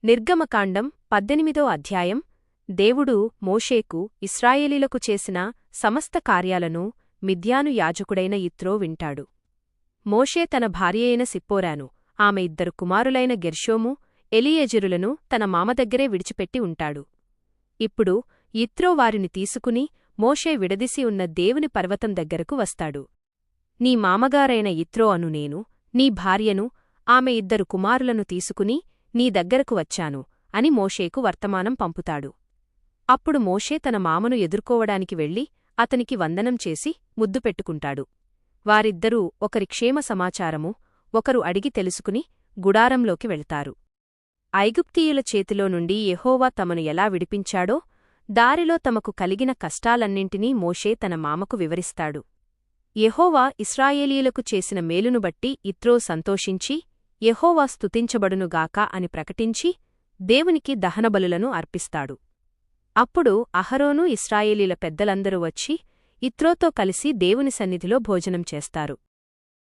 నిర్గమకాండం 18వ అధ్యాయం. దేవుడు మోషేకు ఇశ్రాయేలీలకు చేసిన సమస్త కార్యాలను మిద్యాను యాజకుడైన యిత్రో వింటాడు. మోషే తన భార్యయైన సిప్పోరాను, ఆమె ఇద్దరు కుమారులైన గెర్షోము, ఎలియేజరులను తన మామ దగ్గరే విడిచిపెట్టి ఉంటాడు. ఇప్పుడు యిత్రో వారిని తీసుకుని మోషే విడదీసి ఉన్న దేవుని పర్వతం దగ్గరకు వస్తాడు. నీ మామగారైన యిత్రో అను నేను, నీ భార్యను, ఆమె ఇద్దరు కుమారులను తీసుకుని నీ దగ్గరకు వచ్చాను అని మోషేకు వర్తమానం పంపుతాడు. అప్పుడు మోషే తన మామను ఎదుర్కోవడానికి వెళ్లి అతనికి వందనం చేసి ముద్దు పెట్టుకుంటాడు. వారిద్దరూ ఒకరి క్షేమ సమాచారము ఒకరు అడిగి తెలుసుకుని గుడారంలోకి వెళ్తారు. ఐగుప్తీయుల చేతిలో నుండి యెహోవా తమను ఎలా విడిపించాడో, దారిలో తమకు కలిగిన కష్టాలన్నింటినీ మోషే తన మామకు వివరిస్తాడు. యెహోవా ఇశ్రాయేలీయులకు చేసిన మేలును బట్టి యిత్రో సంతోషించి, యెహోవా స్తుతించబడునుగాక అని ప్రకటించి దేవునికి దహనబలులను అర్పిస్తాడు. అప్పుడు అహరోను ఇశ్రాయేలీల పెద్దలందరూ వచ్చి యిత్రోతో కలిసి దేవుని సన్నిధిలో భోజనం చేస్తారు.